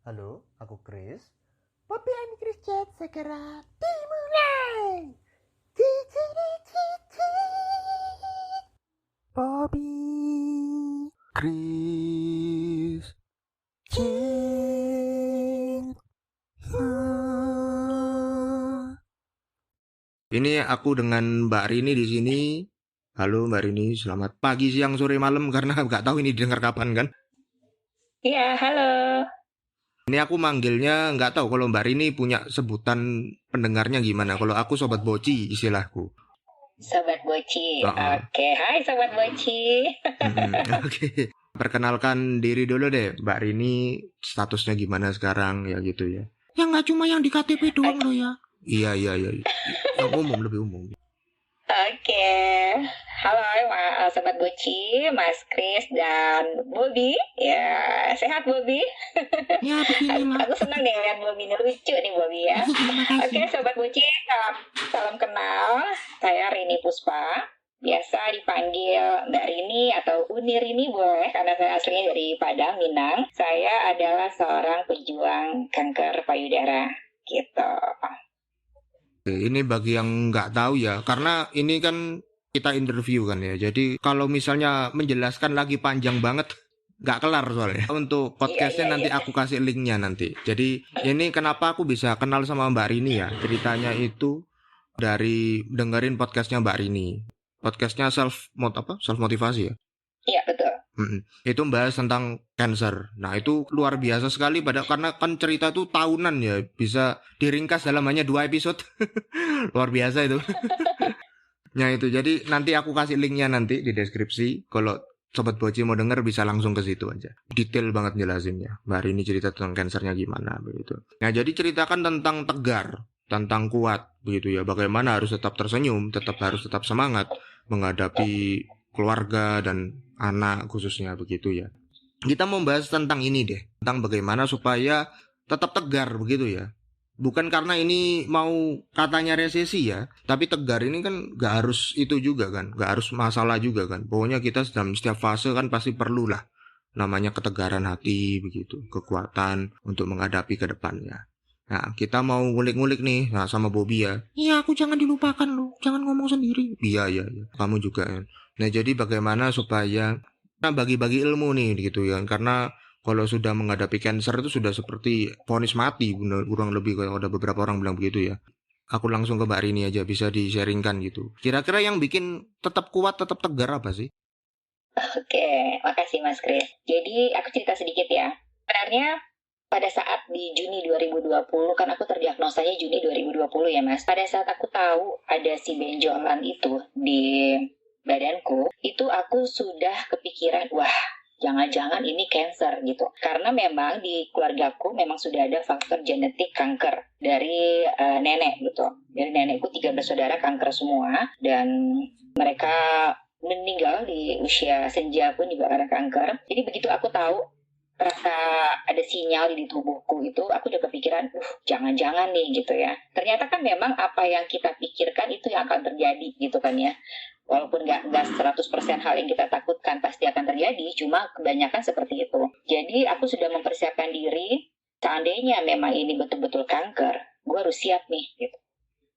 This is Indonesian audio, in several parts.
Halo, aku Chris. Bobby and Chris Chat segera dimulai. Cici, cici. Bobby, Chris, Chat. Ini aku dengan Mbak Rini di sini. Halo Mbak Rini, selamat pagi, siang, sore, malam karena nggak tahu ini didengar kapan kan. Iya, halo. Ini aku manggilnya nggak tahu kalau Mbak Rini punya sebutan pendengarnya gimana. Kalau aku sobat boci istilahku. Sobat Boci. Heeh. Oke, hai Sobat Boci. Oke. Perkenalkan diri dulu deh, Mbak Rini statusnya gimana sekarang ya gitu ya. Ya nggak cuma yang di KTP doang Oke, loh ya. Iya iya iya. Yang umum lebih umum. oke. Halo, Sobat Boci, Mas Kris dan Bobby. Ya, sehat Bobby. Ya beginilah. Aku senang nih lihat Bobby ini lucu nih Bobby ya. Terima Oke, kasih. Sobat Boci, salam kenal. Saya Rini Puspa. Biasa dipanggil Mbak Rini atau Uni Rini boleh, karena saya aslinya dari Padang, Minang. Saya adalah seorang pejuang kanker payudara. Gitu. Oke, ini bagi yang nggak tahu ya, karena ini kan kita interview kan ya. Jadi kalau misalnya menjelaskan lagi panjang banget, nggak kelar soalnya. Untuk Iya, iya, podcastnya nanti iya. aku kasih linknya nanti. Jadi ini kenapa aku bisa kenal sama Mbak Rini ya? Ceritanya itu dari dengerin podcastnya Mbak Rini. Podcastnya self motivasi ya. Iya, betul. Itu membahas tentang cancer. Nah itu luar biasa sekali karena kan cerita itu tahunan ya, bisa diringkas dalam hanya 2 episode. Luar biasa itu. Nah itu jadi nanti aku kasih linknya nanti di deskripsi. Kalau Sobat Boci mau denger bisa langsung ke situ aja. Detail banget jelasinnya. Mbak Rini ini cerita tentang kansernya gimana begitu. Nah jadi ceritakan tentang tegar, tentang kuat begitu ya. Bagaimana harus tetap tersenyum, harus tetap semangat menghadapi keluarga dan anak khususnya begitu ya. Kita membahas tentang ini deh, tentang bagaimana supaya tetap tegar begitu ya. Bukan karena ini mau katanya resesi ya, tapi tegar ini kan gak harus itu juga kan, gak harus masalah juga kan. Pokoknya kita dalam setiap fase kan pasti perlu lah namanya ketegaran hati begitu, kekuatan untuk menghadapi ke depannya. Nah, kita mau ngulik-ngulik nih, nah sama Bobby ya. Iya, aku jangan dilupakan lu, jangan ngomong sendiri. Iya, iya, iya. Kamu juga kan. Nah, jadi bagaimana supaya nah bagi-bagi ilmu nih gitu ya, karena kalau sudah menghadapi cancer itu sudah seperti vonis mati, kurang lebih kalau ada beberapa orang bilang begitu ya. Aku langsung ke Mbak Rini aja bisa di-sharingkan gitu. Kira-kira yang bikin tetap kuat, tetap tegar apa sih? Oke, makasih Mas Kris. Jadi aku cerita sedikit ya. Sebenarnya pada saat di Juni 2020, kan aku terdiagnosanya Juni 2020 ya Mas. Pada saat aku tahu ada si benjolan itu di badanku, itu aku sudah kepikiran, wah jangan-jangan ini cancer gitu. Karena memang di keluargaku memang sudah ada faktor genetik kanker dari nenek gitu. Dari nenekku 13 saudara kanker semua, dan mereka meninggal di usia senja pun juga karena kanker. Jadi begitu aku tahu rasa ada sinyal di tubuhku itu, aku udah kepikiran, jangan-jangan nih gitu ya. Ternyata kan memang apa yang kita pikirkan itu yang akan terjadi gitu kan ya. Walaupun nggak 100% hal yang kita takutkan pasti akan terjadi, cuma kebanyakan seperti itu. Jadi aku sudah mempersiapkan diri, seandainya memang ini betul-betul kanker, gue harus siap nih gitu.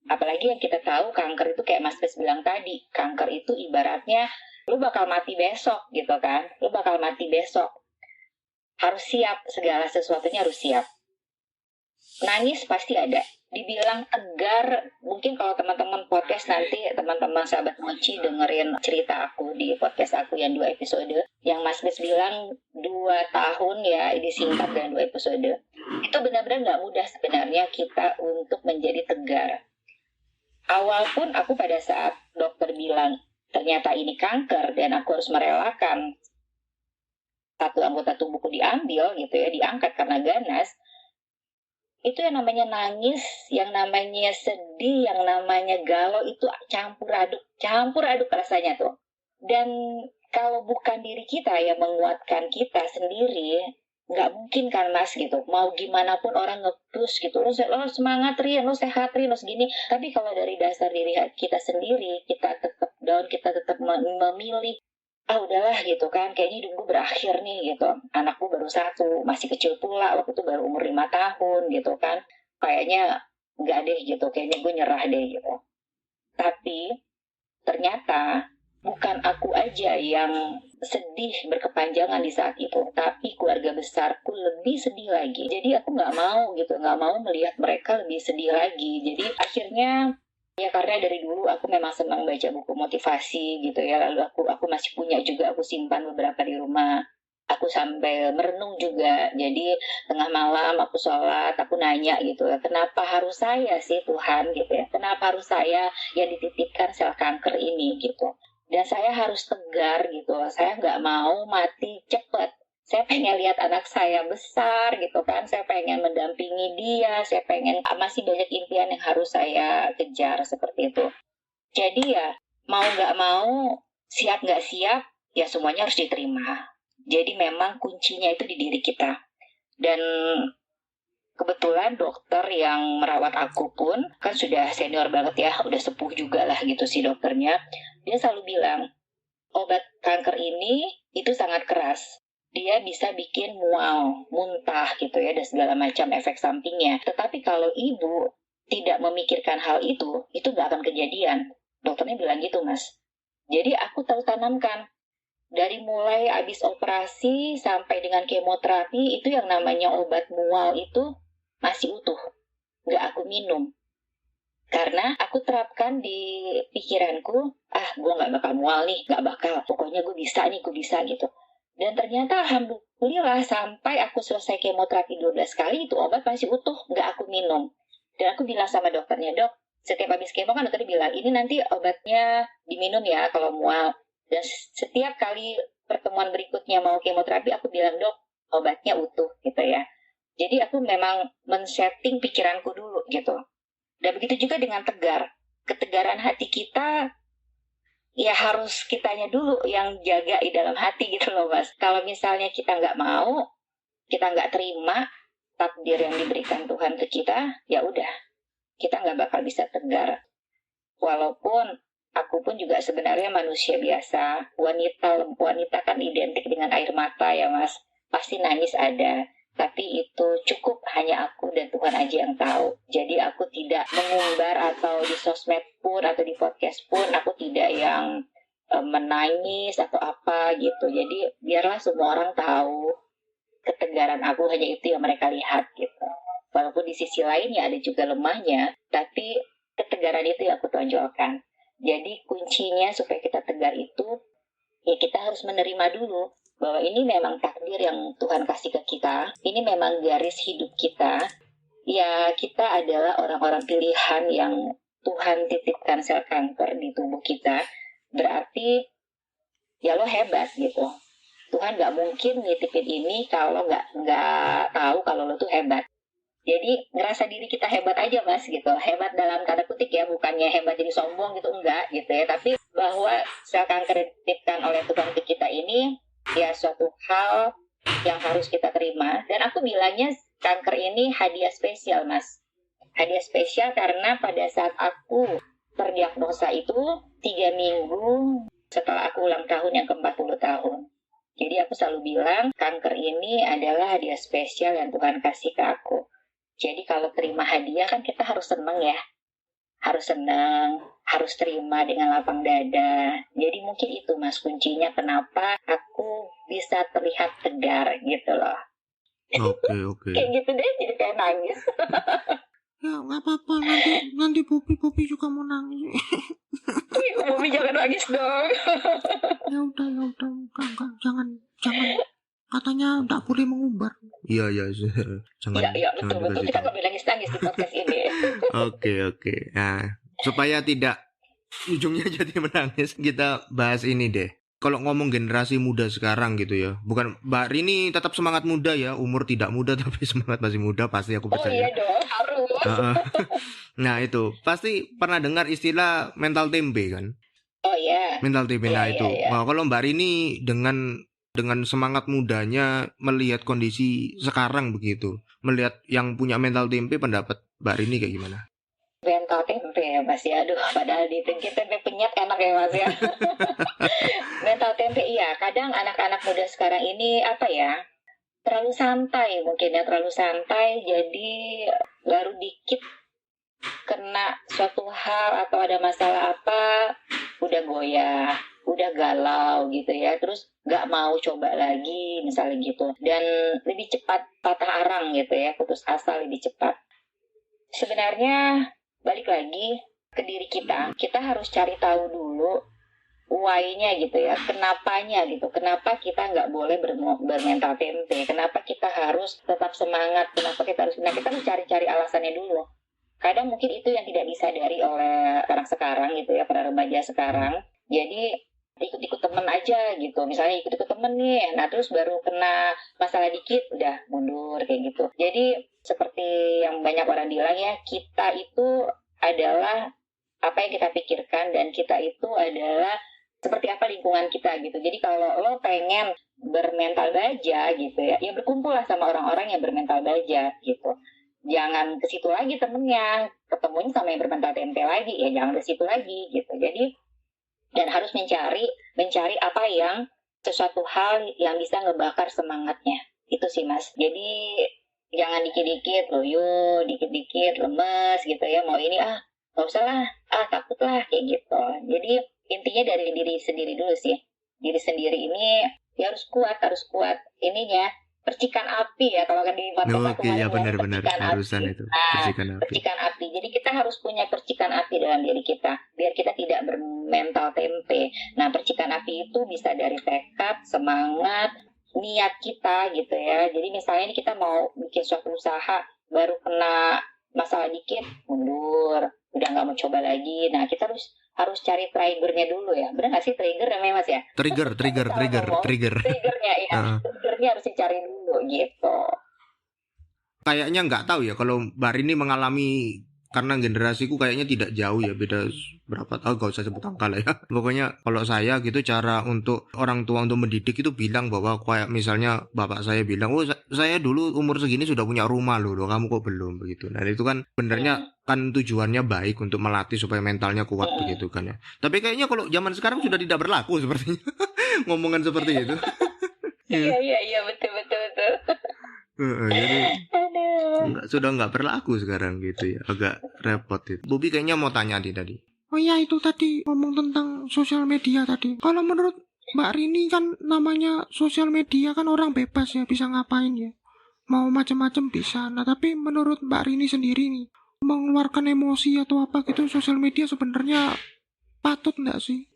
Apalagi yang kita tahu kanker itu kayak Mas Kris bilang tadi, kanker itu ibaratnya lu bakal mati besok gitu kan, lu bakal mati besok. Harus siap, segala sesuatunya harus siap. Nangis pasti ada. Dibilang tegar, mungkin kalau teman-teman podcast nanti, teman-teman sahabat Mochi dengerin cerita aku di podcast aku yang 2 episode, yang Mas Kris bilang 2 tahun ya disingkat dengan 2 episode. Itu benar-benar nggak mudah sebenarnya kita untuk menjadi tegar. Awal pun aku pada saat dokter bilang ternyata ini kanker dan aku harus merelakan satu anggota tubuhku diambil gitu ya, diangkat karena ganas, itu yang namanya nangis, yang namanya sedih, yang namanya galau, itu campur aduk rasanya tuh. Dan kalau bukan diri kita yang menguatkan kita sendiri, nggak mungkin kan Mas gitu. Mau gimana pun orang nge-push gitu, lo semangat Rin, lo sehat Rin, lo segini. Tapi kalau dari dasar diri kita sendiri, kita tetap down, kita tetap memilih udahlah gitu kan, kayaknya hidup gue berakhir nih gitu. Anakku baru satu, masih kecil pula, waktu itu baru umur 5 tahun gitu kan. Kayaknya nggak deh gitu, kayaknya gue nyerah deh gitu. Tapi ternyata bukan aku aja yang sedih berkepanjangan di saat itu, tapi keluarga besarku lebih sedih lagi. Jadi aku nggak mau gitu, nggak mau melihat mereka lebih sedih lagi. Jadi akhirnya ya, karena dari dulu aku memang senang baca buku motivasi gitu ya. Lalu aku masih punya juga, aku simpan beberapa di rumah. Aku sampai merenung juga. Jadi tengah malam aku sholat, aku nanya gitu ya, kenapa harus saya sih Tuhan gitu ya? Kenapa harus saya yang dititipkan sel kanker ini gitu? Dan saya harus tegar gitu. Saya nggak mau mati cepat. Saya pengen lihat anak saya besar gitu kan, saya pengen mendampingi dia, saya pengen, masih banyak impian yang harus saya kejar seperti itu. Jadi ya mau nggak mau, siap nggak siap, ya semuanya harus diterima. Jadi memang kuncinya itu di diri kita. Dan kebetulan dokter yang merawat aku pun kan sudah senior banget ya, udah sepuh juga lah gitu si dokternya. Dia selalu bilang, obat kanker ini itu sangat keras. Dia bisa bikin mual, muntah gitu ya, dan segala macam efek sampingnya. Tetapi kalau ibu tidak memikirkan hal itu nggak akan kejadian. Dokternya bilang gitu, Mas. Jadi aku tahu tanamkan. Dari mulai habis operasi sampai dengan kemoterapi, itu yang namanya obat mual itu masih utuh. Nggak aku minum. Karena aku terapkan di pikiranku, gue nggak bakal mual nih, nggak bakal. Pokoknya gue bisa nih, gue bisa gitu. Dan ternyata alhamdulillah sampai aku selesai kemoterapi 12 kali, itu obat masih utuh, nggak aku minum. Dan aku bilang sama dokternya, dok, setiap habis kemo kan dokternya bilang, ini nanti obatnya diminum ya kalau mual. Dan setiap kali pertemuan berikutnya mau kemoterapi, aku bilang, dok, obatnya utuh gitu ya. Jadi aku memang men-setting pikiranku dulu gitu. Dan begitu juga dengan tegar. Ketegaran hati kita ya harus kitanya dulu yang jaga di dalam hati gitu loh, Mas. Kalau misalnya kita nggak mau, kita nggak terima takdir yang diberikan Tuhan ke kita, ya udah, kita nggak bakal bisa tegar. Walaupun aku pun juga sebenarnya manusia biasa. Wanita kan identik dengan air mata ya, Mas. Pasti nangis ada. Tapi itu cukup hanya aku dan Tuhan aja yang tahu. Jadi aku tidak mengumbar, atau di sosmed pun atau di podcast pun aku tidak yang menangis atau apa gitu. Jadi biarlah semua orang tahu ketegaran aku, hanya itu yang mereka lihat gitu. Walaupun di sisi lain ya ada juga lemahnya, tapi ketegaran itu yang aku tonjolkan. Jadi kuncinya supaya kita tegar itu, ya kita harus menerima dulu bahwa ini memang takdir yang Tuhan kasih ke kita. Ini memang garis hidup kita. Ya, kita adalah orang-orang pilihan yang Tuhan titipkan sel kanker di tubuh kita. Berarti ya lo hebat gitu. Tuhan nggak mungkin nitipin ini kalau nggak tahu kalau lo tuh hebat. Jadi ngerasa diri kita hebat aja, Mas, gitu. Hebat dalam tanda kutip ya, bukannya hebat jadi sombong gitu, enggak gitu ya. Tapi bahwa sel kanker dititipkan oleh Tuhan ke kita ini ya suatu hal yang harus kita terima. Dan aku bilangnya kanker ini hadiah spesial, Mas. Hadiah spesial karena pada saat aku terdiagnosa itu 3 minggu setelah aku ulang tahun yang ke-40 tahun. Jadi aku selalu bilang kanker ini adalah hadiah spesial yang Tuhan kasih ke aku. Jadi kalau terima hadiah kan kita harus senang ya. Harus senang, harus terima dengan lapang dada. Jadi mungkin itu, Mas, kuncinya kenapa aku bisa terlihat tegar gitu loh. Oke. Kayak gitu deh, jadi kayak nangis. Ya nggak apa-apa, nanti Popi juga mau nangis. Popi jangan nangis dong. Ya udah, jangan. Katanya nggak boleh mengumbar. Iya, jangan. Iya, betul. Kita nggak boleh nangis di podcast ini. Oke. Nah, supaya tidak ujungnya jadi menangis, kita bahas ini deh. Kalau ngomong generasi muda sekarang gitu ya, bukan Mbak Rini tetap semangat muda ya, umur tidak muda tapi semangat masih muda, pasti aku percaya. Oh iya dong, harus. Nah itu pasti pernah dengar istilah mental tempe kan? Oh iya. Mental tempe, nah itu. Iya. Nah, kalau Mbak Rini dengan semangat mudanya melihat kondisi sekarang begitu, melihat yang punya mental tempe, pendapat Mbak Rini kayak gimana? Mental tempe ya Mas ya. Aduh, padahal ditengki tempe penyet enak ya Mas ya. Mental tempe iya. Kadang anak-anak muda sekarang ini apa ya? Terlalu santai mungkin ya, terlalu santai. Jadi baru dikit kena suatu hal atau ada masalah apa, udah goyah, udah galau gitu ya. Terus nggak mau coba lagi misalnya gitu. Dan lebih cepat patah arang gitu ya, putus asa lebih cepat. Sebenarnya balik lagi ke diri kita, kita harus cari tahu dulu why-nya gitu ya, kenapanya gitu, kenapa kita nggak boleh bermental tempe, kenapa kita harus tetap semangat, kenapa kita harus cari-cari alasannya dulu. Kadang mungkin itu yang tidak disadari oleh anak sekarang gitu ya, para remaja sekarang. Jadi ikut-ikut temen aja gitu, misalnya ikut-ikut temen nih, nah terus baru kena masalah dikit udah mundur kayak gitu. Jadi seperti yang banyak orang bilang ya, kita itu adalah apa yang kita pikirkan, dan kita itu adalah seperti apa lingkungan kita gitu. Jadi kalau lo pengen bermental baja gitu ya, ya berkumpul lah sama orang-orang yang bermental baja gitu. Jangan ke situ lagi temennya, ketemunya sama yang bermental tempe lagi, ya jangan ke situ lagi gitu. Jadi dan harus mencari apa yang sesuatu hal yang bisa ngebakar semangatnya. Itu sih Mas. Jadi jangan dikit-dikit loyo, dikit-dikit lemes gitu ya, mau ini nggak usah lah, takut lah kayak gitu. Jadi intinya dari diri sendiri dulu sih. Diri sendiri ini ya harus kuat ininya, percikan api ya kalau kan di podcast Oke, ya kemarin ya, benar-benar percikan harusan api. itu, Nah, percikan api. percikan api. Jadi kita harus punya percikan api dalam diri kita biar kita tidak bermental tempe. Nah, percikan api itu bisa dari tekad, semangat, niat kita gitu ya. Jadi misalnya ini kita mau bikin suatu usaha, baru kena masalah dikit, mundur, udah nggak mau coba lagi. Nah, kita harus cari triggernya dulu ya. Benar nggak sih trigger namanya Mas ya? Trigger. Triggernya ya. Triggernya harus dicari dulu gitu. Kayaknya nggak tahu ya kalau Mbak Rini mengalami, karena generasiku kayaknya tidak jauh ya, beda berapa tahun, gak usah sebut angka lah ya. Pokoknya kalau saya gitu, cara untuk orang tua untuk mendidik itu bilang bahwa kayak misalnya bapak saya bilang, oh saya dulu umur segini sudah punya rumah loh, kamu kok belum begitu. Nah itu kan benernya kan tujuannya baik untuk melatih supaya mentalnya kuat begitu kan ya. Tapi kayaknya kalau zaman sekarang sudah tidak berlaku sepertinya ngomongan seperti itu. Iya betul. Jadi sudah nggak berlaku sekarang gitu ya, agak repot itu. Bobi kayaknya mau tanya tadi. Oh ya, itu tadi ngomong tentang sosial media tadi. Kalau menurut Mbak Rini kan namanya sosial media kan orang bebas ya, bisa ngapain ya, mau macam-macam bisa. Nah tapi menurut Mbak Rini sendiri nih, mengeluarkan emosi atau apa gitu sosial media sebenarnya patut nggak sih?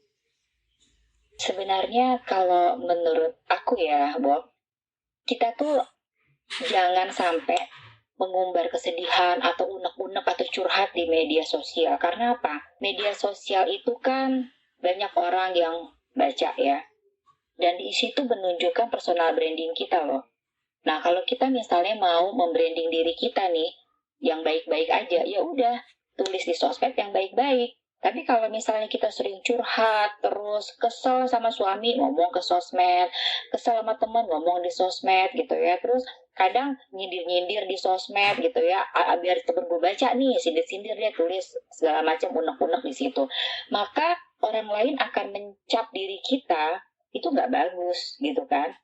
Sebenarnya kalau menurut aku ya Bob, kita tuh jangan sampai mengumbar kesedihan atau unek-unek atau curhat di media sosial. Karena apa? Media sosial itu kan banyak orang yang baca ya. Dan di situ menunjukkan personal branding kita loh. Nah, kalau kita misalnya mau membranding diri kita nih, yang baik-baik aja, ya udah tulis di sosmed yang baik-baik. Tapi kalau misalnya kita sering curhat, terus kesel sama suami ngomong ke sosmed, kesel sama teman ngomong di sosmed gitu ya, terus kadang nyindir-nyindir di sosmed gitu ya, biar temen gue baca nih, sindir-sindir dia tulis segala macam unek-unek di situ. Maka orang lain akan mencap diri kita itu nggak bagus gitu kan.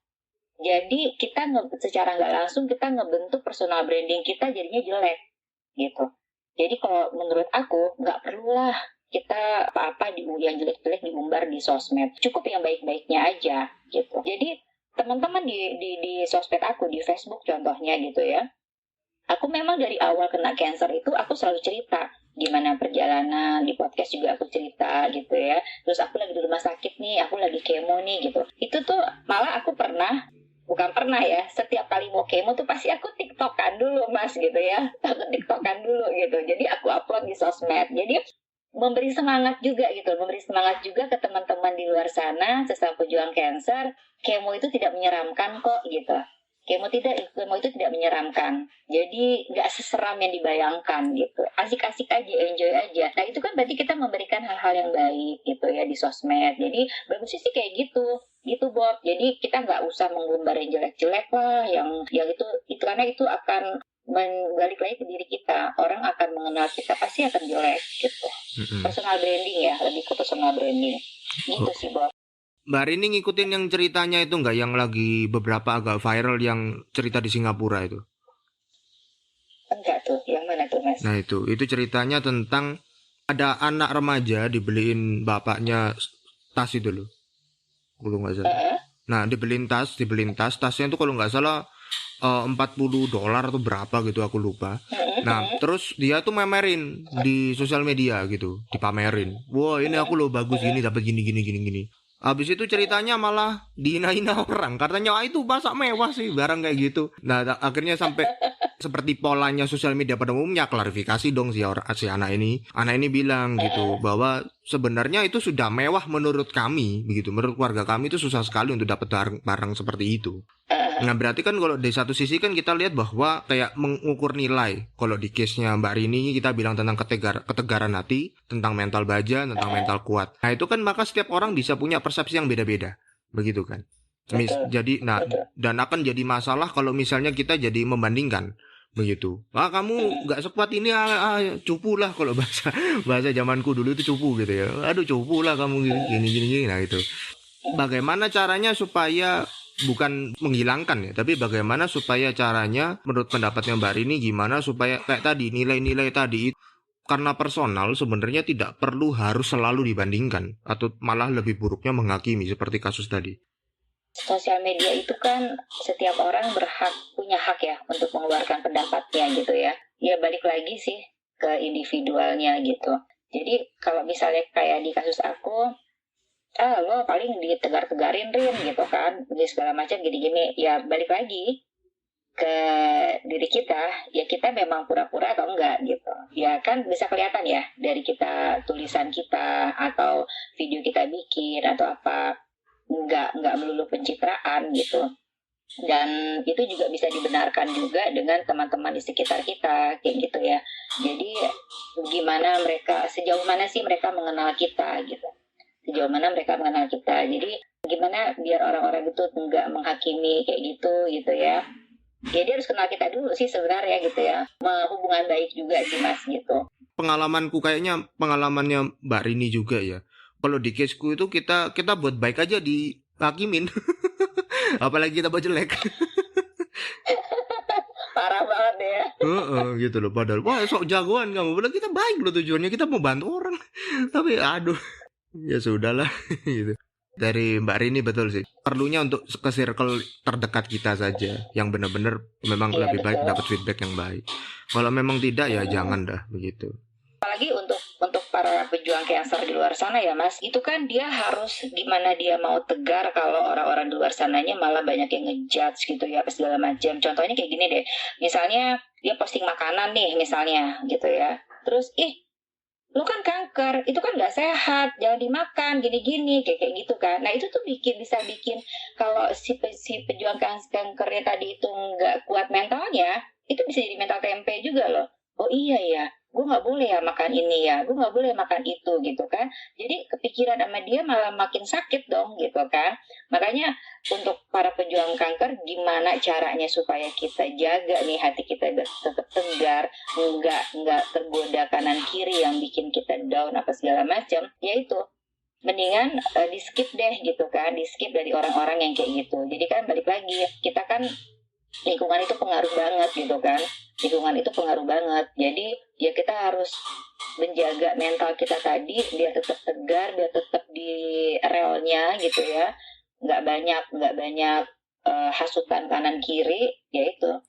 Jadi kita secara nggak langsung kita ngebentuk personal branding kita jadinya jelek gitu. Jadi kalau menurut aku nggak perlulah kita apa-apa yang jelek-jelek diumbar di sosmed. Cukup yang baik-baiknya aja gitu. Jadi teman-teman di sosmed aku, di Facebook contohnya gitu ya. Aku memang dari awal kena cancer itu aku selalu cerita gimana perjalanan, di podcast juga aku cerita gitu ya. Terus aku lagi di rumah sakit nih, aku lagi kemo nih gitu. Itu tuh malah aku bukan pernah ya, setiap kali mau kemo tuh pasti aku tiktokan dulu Mas gitu ya. Aku tiktokan dulu gitu. Jadi aku upload di sosmed. Jadi memberi semangat juga ke teman-teman di luar sana, sesama pejuang cancer. Kemo itu tidak menyeramkan kok gitu. Kemo itu tidak menyeramkan. Jadi nggak seseram yang dibayangkan gitu. Asik-asik aja, enjoy aja. Nah itu kan berarti kita memberikan hal-hal yang baik gitu ya di sosmed. Jadi bagusnya sih kayak gitu Bob. Jadi kita nggak usah mengumbar yang jelek-jelek lah, yang itu karena itu akan balik lagi ke diri kita, orang akan mengenal kita pasti akan jelek gitu. Personal branding ya, lebih ke personal branding gitu sih Bob. Mbak Rini ngikutin yang ceritanya itu nggak, yang lagi beberapa agak viral yang cerita di Singapura itu? Enggak tuh, yang mana tuh Mas? Nah itu ceritanya tentang ada anak remaja dibeliin bapaknya tas itu loh, kalau nggak salah. Nah dibeliin tas, tasnya itu kalau nggak salah $40 atau berapa gitu, aku lupa. Nah terus dia tuh memerin di sosial media gitu, dipamerin, wah ini aku loh bagus gini, dapat gini. Habis itu ceritanya malah dihina-hina orang, katanya itu masa mewah sih barang kayak gitu. Nah akhirnya sampai seperti polanya sosial media pada umumnya, klarifikasi dong si anak ini. Anak ini bilang gitu bahwa sebenarnya itu sudah mewah menurut kami, begitu. Menurut keluarga kami itu susah sekali untuk dapat barang seperti itu. Nah berarti kan kalau di satu sisi kan kita lihat bahwa kayak mengukur nilai. Kalau di case-nya Mbak Rini kita bilang tentang ketegaran hati, tentang mental baja, tentang mental kuat. Nah itu kan maka setiap orang bisa punya persepsi yang beda-beda, begitu kan. Jadi dan akan jadi masalah kalau misalnya kita jadi membandingkan, begitu. Kamu nggak sekuat ini, cupu lah kalau bahasa zamanku dulu itu cupu gitu ya. Aduh cupu lah kamu gini. Nah itu bagaimana caranya supaya bukan menghilangkan ya, tapi bagaimana supaya caranya menurut pendapatnya Mbak Rini gimana supaya kayak tadi nilai-nilai tadi, karena personal sebenarnya tidak perlu harus selalu dibandingkan atau malah lebih buruknya menghakimi seperti kasus tadi. Sosial media itu kan setiap orang punya hak ya untuk mengeluarkan pendapatnya gitu ya. Ya balik lagi sih ke individualnya gitu. Jadi kalau misalnya kayak di kasus aku, lo paling ditegar-tegarin Rin gitu kan, di segala macam gini-gini. Ya balik lagi ke diri kita, ya kita memang pura-pura atau enggak gitu. Ya kan bisa kelihatan ya dari kita tulisan kita atau video kita bikin atau apa, enggak melulu pencitraan gitu. Dan itu juga bisa dibenarkan juga dengan teman-teman di sekitar kita kayak gitu ya. Jadi gimana mereka, sejauh mana sih mereka mengenal kita gitu, sejauh mana mereka mengenal kita. Jadi gimana biar orang-orang itu enggak menghakimi kayak gitu ya. Jadi harus kenal kita dulu sih sebenarnya gitu ya. Hubungan baik juga sih Mas gitu. Pengalamanku kayaknya pengalamannya Mbak Rini juga ya. Kalau di caseku itu kita buat baik aja dihakimin. Apalagi kita buat jelek. Parah banget ya. Gitu loh, padahal wah sok jagoan kamu. Padahal kita baik loh, tujuannya kita mau bantu orang. Tapi aduh, ya sudahlah gitu. Dari Mbak Rini betul sih, perlunya untuk ke circle terdekat kita saja yang benar-benar memang lebih baik dapat feedback yang baik. Kalau memang tidak ya jangan dah begitu. Apalagi untuk para pejuang cancer di luar sana ya Mas, itu kan dia harus gimana dia mau tegar kalau orang-orang di luar sananya malah banyak yang ngejudge gitu ya, segala macam. Contohnya kayak gini deh, misalnya dia posting makanan nih misalnya gitu ya, terus lu kan kanker, itu kan nggak sehat, jangan dimakan, gini-gini, kayak gitu kan. Nah itu tuh bisa bikin kalau si pejuang kankernya tadi itu nggak kuat mentalnya, itu bisa jadi mental tempe juga loh. Oh iya ya, gue nggak boleh ya makan ini ya, gue nggak boleh makan itu gitu kan. Jadi kepikiran sama dia malah makin sakit dong gitu kan. Makanya untuk para pejuang kanker, gimana caranya supaya kita jaga nih hati kita tetap tegar, nggak tergoda kanan kiri yang bikin kita down apa segala macam, yaitu mendingan di skip deh gitu kan, di skip dari orang-orang yang kayak gitu. Jadi kan balik lagi, kita kan lingkungan itu pengaruh banget gitu kan, lingkungan itu pengaruh banget. Jadi ya kita harus menjaga mental kita tadi biar tetap tegar, biar tetap di relnya gitu ya, nggak banyak hasutan kanan kiri, yaitu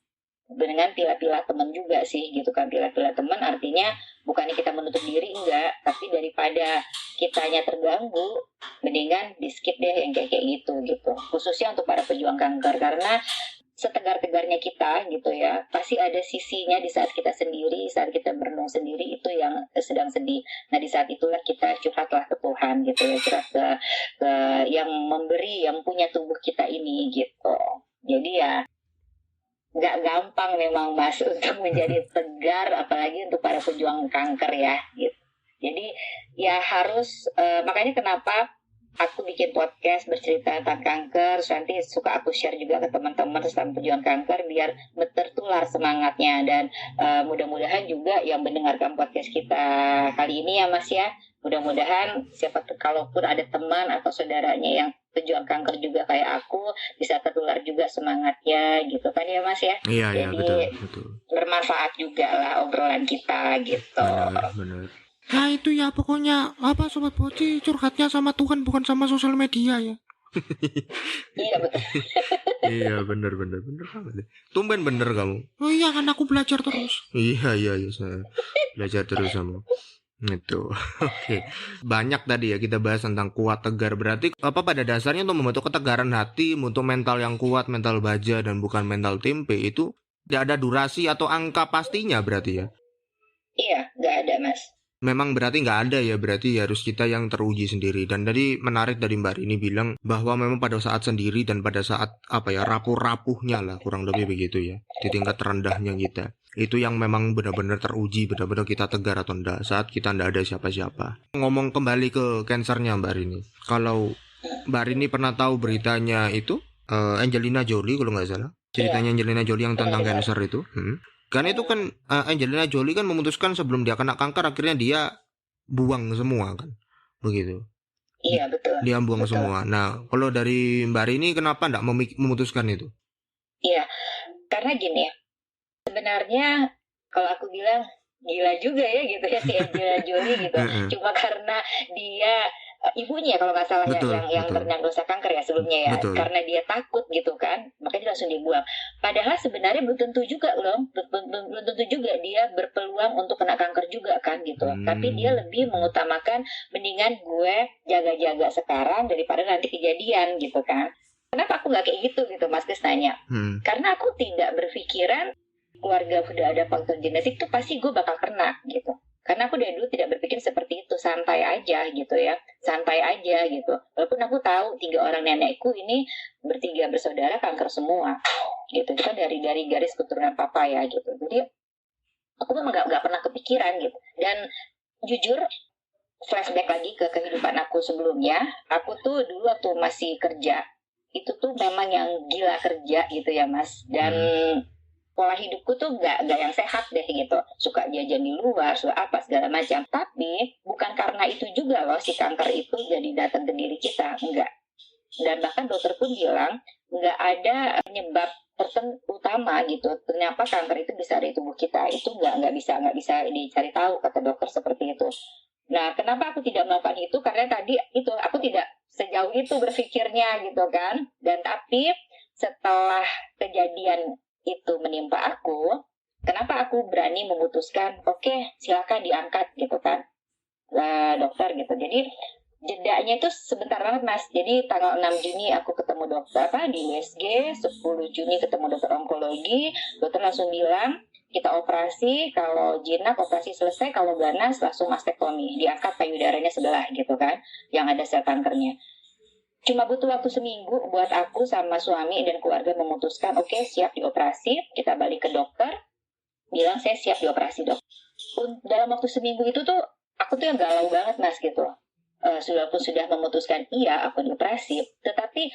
dengan pilah-pilah teman juga sih gitu kan. Pilah-pilah teman artinya bukannya kita menutup diri, enggak, tapi daripada kitanya terganggu, mendingan di skip deh yang kayak gitu khususnya untuk para pejuang kanker. Karena setegar-tegarnya kita gitu ya, pasti ada sisinya di saat kita sendiri, saat kita merenung sendiri itu yang sedang sedih. Nah di saat itulah kita curhatlah ke Tuhan gitu ya, curhat ke yang memberi, yang punya tubuh kita ini gitu. Jadi ya nggak gampang memang Mas untuk menjadi tegar, apalagi untuk para pejuang kanker ya gitu. Jadi ya harus makanya kenapa aku bikin podcast bercerita tentang kanker, terus nanti suka aku share juga ke teman-teman tentang perjuangan kanker biar tertular semangatnya. Dan mudah-mudahan juga yang mendengarkan podcast kita kali ini ya Mas ya, mudah-mudahan siapa tuh kalaupun ada teman atau saudaranya yang pejuang kanker juga kayak aku bisa tertular juga semangatnya gitu kan ya Mas ya. Iya, Jadi betul. bermanfaat juga lah obrolan kita gitu. Benar. Nah itu ya pokoknya apa Sobat Poci curhatnya sama Tuhan bukan sama sosial media ya. Iya betul. Iya bener banget. Tumben bener kamu. Oh iya kan aku belajar terus. Iya saya belajar terus sama. Itu. Oke. Banyak tadi ya kita bahas tentang kuat tegar, berarti apa pada dasarnya untuk membentuk ketegaran hati, untuk mental yang kuat, mental baja dan bukan mental tempe itu tidak ada durasi atau angka pastinya berarti ya. Iya, nggak ada Mas. Memang berarti nggak ada ya, berarti harus kita yang teruji sendiri. Dan tadi menarik dari Mbak ini bilang bahwa memang pada saat sendiri dan pada saat apa ya rapuh-rapuhnya lah kurang lebih begitu ya, di tingkat terendahnya kita itu yang memang benar-benar teruji, benar-benar kita tegar atau enggak saat kita enggak ada siapa-siapa. Ngomong kembali ke cancernya Mbak Rini, kalau Mbak Rini pernah tahu beritanya itu Angelina Jolie kalau nggak salah, ceritanya Angelina Jolie yang tentang cancer itu. Karena itu kan Angelina Jolie kan memutuskan sebelum dia kena kanker akhirnya dia buang semua kan, begitu. Iya betul. Dia buang betul. semua. Nah kalau dari Mbak Rini kenapa enggak memutuskan itu? Iya, karena gini ya, sebenarnya kalau aku bilang gila juga ya gitu ya si Angelina Jolie gitu. Cuma karena dia ibunya kalau nggak salah yang terdiagnosa kanker ya sebelumnya ya. Betul. Karena dia takut gitu kan, makanya dia langsung dibuang. Padahal sebenarnya belum tentu juga loh, belum tentu juga dia berpeluang untuk kena kanker juga kan gitu. Tapi dia lebih mengutamakan mendingan gue jaga-jaga sekarang daripada nanti kejadian gitu kan. Kenapa aku nggak kayak gitu Mas Kris nanya? Karena aku tidak berpikiran keluarga udah ada faktor genetik tuh pasti gue bakal kena gitu. Karena aku dari dulu tidak berpikir seperti itu, santai aja gitu ya, santai aja gitu. Walaupun aku tahu 3 orang nenekku ini bertiga bersaudara kanker semua, gitu. Itu kan dari garis keturunan papa ya gitu. Jadi aku memang nggak pernah kepikiran gitu. Dan jujur flashback lagi ke kehidupan aku sebelumnya, aku tuh dulu waktu masih kerja itu tuh memang yang gila kerja gitu ya Mas. Dan pola hidupku tuh nggak yang sehat deh gitu, suka jajan di luar, suka apa segala macam. Tapi bukan karena itu juga loh si kanker itu jadi datang ke diri kita, enggak. Dan bahkan dokter pun bilang nggak ada penyebab utama gitu kenapa kanker itu bisa ada di tubuh kita, itu nggak bisa dicari tahu kata dokter seperti itu. Nah kenapa aku tidak melakukan itu, karena tadi itu aku tidak sejauh itu berpikirnya gitu kan. Dan tapi setelah kejadian itu menimpa aku, kenapa aku berani memutuskan oke, silakan diangkat gitu kan dokter gitu. Jadi jedanya itu sebentar banget Mas. Jadi tanggal 6 Juni aku ketemu dokter di USG, 10 Juni ketemu dokter onkologi. Dokter langsung bilang kita operasi, kalau jinak operasi selesai, kalau ganas langsung mastektomi, diangkat payudaranya sebelah gitu kan, yang ada sel kankernya. Cuma butuh waktu seminggu buat aku sama suami dan keluarga memutuskan oke, siap dioperasi. Kita balik ke dokter, bilang saya siap dioperasi dok. Dalam waktu seminggu itu tuh aku tuh yang galau banget Mas gitu. Aku sudah memutuskan iya aku dioperasi, tetapi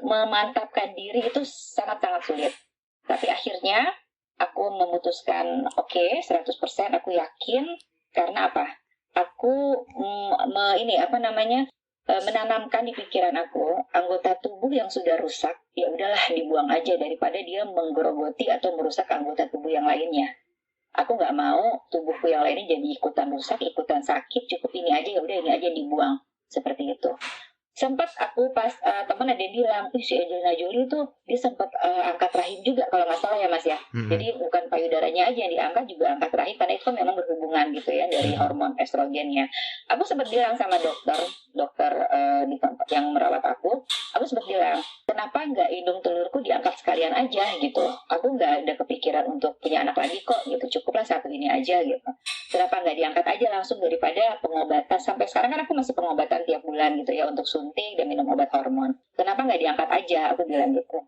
memantapkan diri itu sangat-sangat sulit. Tapi akhirnya aku memutuskan oke, 100% aku yakin. Karena apa? Aku menanamkan di pikiran aku, anggota tubuh yang sudah rusak ya udahlah dibuang aja daripada dia menggerogoti atau merusak anggota tubuh yang lainnya. Aku nggak mau tubuhku yang lainnya jadi ikutan rusak, ikutan sakit. Cukup ini aja, ya udah ini aja dibuang seperti itu. Sempat aku pas teman ada yang bilang, si Angelina Jolie tuh dia sempat angkat rahim juga kalau nggak salah ya Mas ya. Jadi bukan payudaranya aja yang diangkat, juga angkat rahim karena itu kan memang berhubungan gitu ya dari hormon estrogennya. Aku sempat bilang sama dokter di tempat yang merawat aku sempat bilang, kenapa nggak hidung telurku diangkat sekalian aja gitu. Aku nggak ada kepikiran untuk punya anak lagi kok gitu, cukuplah satu ini aja gitu. Kenapa nggak diangkat aja langsung daripada pengobatan. Sampai sekarang kan aku masih pengobatan tiap bulan gitu ya untuk suntik dan minum obat hormon. Kenapa nggak diangkat aja, aku bilang gitu.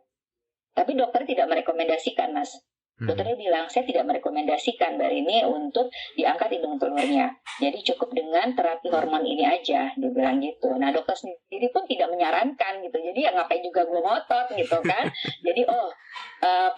Tapi dokter tidak merekomendasikan Mas. Dokternya bilang, saya tidak merekomendasikan Mbak Rini untuk diangkat hidung telurnya. Jadi cukup dengan terapi hormon ini aja, dia bilang gitu. Nah, dokter sendiri pun tidak menyarankan gitu. Jadi ya ngapain juga gue ngotot gitu kan. Jadi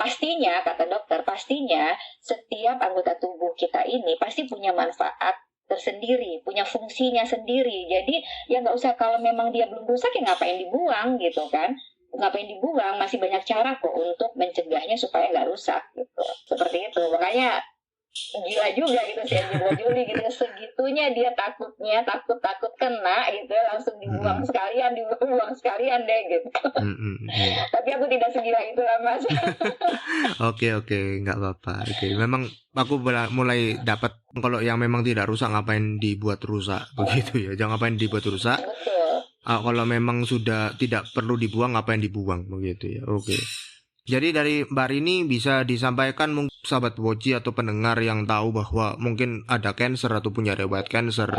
pastinya, kata dokter, pastinya setiap anggota tubuh kita ini pasti punya manfaat tersendiri, punya fungsinya sendiri. Jadi ya nggak usah, kalau memang dia belum rusak ya ngapain dibuang gitu kan. Ngapain dibuang, masih banyak cara kok untuk mencegahnya supaya nggak rusak gitu. Seperti itu, makanya gila juga gitu si Angelina Jolie gitu, segitunya dia takut kena gitu, langsung dibuang sekalian deh gitu. Tapi aku tidak segila itu lah Mas. Oke, nggak apa-apa. Oke, memang aku mulai dapat kalau yang memang tidak rusak ngapain dibuat rusak begitu ya, jangan ngapain dibuat rusak. Betul. Kalau memang sudah tidak perlu dibuang, ngapain dibuang begitu ya. Oke. Jadi dari Mbak Rini bisa disampaikan mungkin sahabat Woci atau pendengar yang tahu bahwa mungkin ada cancer atau punya riwayat cancer,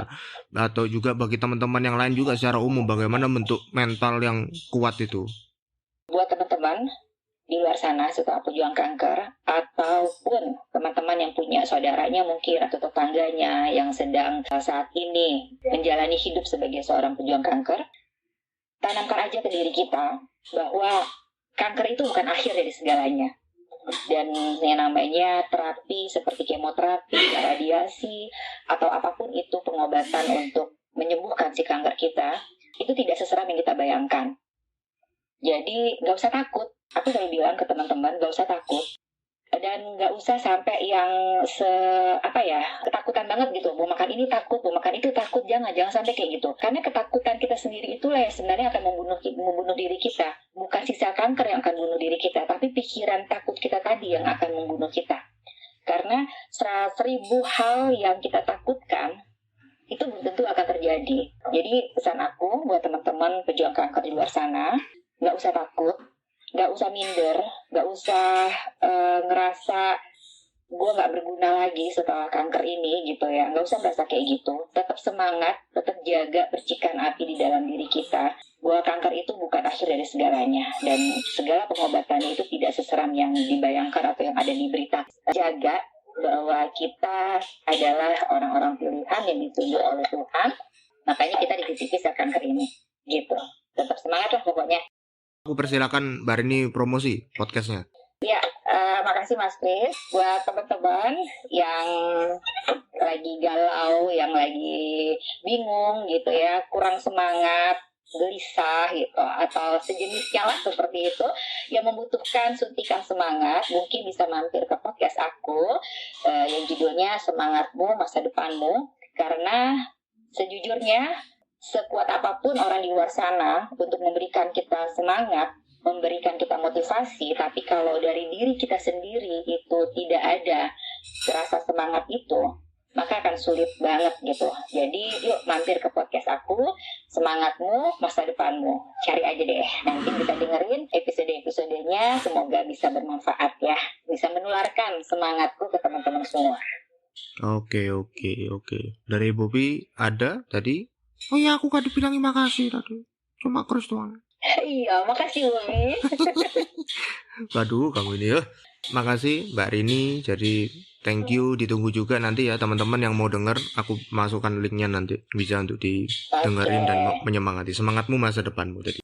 atau juga bagi teman-teman yang lain juga secara umum bagaimana bentuk mental yang kuat itu. Buat teman-teman di luar sana setelah pejuang kanker, ataupun teman-teman yang punya saudaranya mungkin atau tetangganya yang sedang saat ini menjalani hidup sebagai seorang pejuang kanker, tanamkan aja ke diri kita bahwa kanker itu bukan akhir dari segalanya. Dan yang namanya terapi seperti kemoterapi, radiasi, atau apapun itu pengobatan untuk menyembuhkan si kanker kita, itu tidak seseram yang kita bayangkan. Jadi nggak usah takut. Aku selalu bilang ke teman-teman, gak usah takut. Dan gak usah sampai yang ketakutan banget gitu. Mau makan ini takut, mau makan itu takut. Jangan sampai kayak gitu. Karena ketakutan kita sendiri itulah yang sebenarnya akan membunuh diri kita. Bukan sisa kanker yang akan bunuh diri kita, tapi pikiran takut kita tadi yang akan membunuh kita. Karena 1.000 hal yang kita takutkan, itu belum tentu akan terjadi. Jadi pesan aku buat teman-teman pejuang kanker di luar sana, gak usah takut. Gak usah minder, gak usah ngerasa gue gak berguna lagi setelah kanker ini gitu ya. Gak usah merasa kayak gitu. Tetap semangat, tetap jaga percikan api di dalam diri kita. Bahwa kanker itu bukan akhir dari segalanya. Dan segala pengobatannya itu tidak seseram yang dibayangkan atau yang ada di berita. Jaga bahwa kita adalah orang-orang pilihan yang ditunjuk oleh Tuhan. Makanya kita dititipi saat kanker ini. Gitu. Tetap semangat lah pokoknya. Aku persilakan Mbak Rini promosi podcastnya. Ya, makasih Mas Chris. Buat teman-teman yang lagi galau, yang lagi bingung gitu ya, kurang semangat, gelisah gitu, atau sejenisnya lah seperti itu, yang membutuhkan suntikan semangat, mungkin bisa mampir ke podcast aku yang judulnya Semangatmu Masa Depanmu. Karena sejujurnya sekuat apapun orang di luar sana untuk memberikan kita semangat, memberikan kita motivasi, tapi kalau dari diri kita sendiri itu tidak ada rasa semangat itu, maka akan sulit banget gitu. Jadi yuk mampir ke podcast aku, Semangatmu Masa Depanmu. Cari aja deh, nanti bisa dengerin episode-episodenya, semoga bisa bermanfaat ya, bisa menularkan semangatku ke teman-teman semua. Oke. Dari Bobby ada tadi? Oh iya, aku gak dibilangin makasih tadi. Cuma Chris doang. Iya, makasih Bobby. Waduh, kamu ini ya. Makasih Mbak Rini. Jadi thank you. Ditunggu juga nanti ya teman-teman yang mau denger. Aku masukkan linknya nanti. Bisa untuk didengerin dan menyemangati. Semangatmu masa depanmu tadi.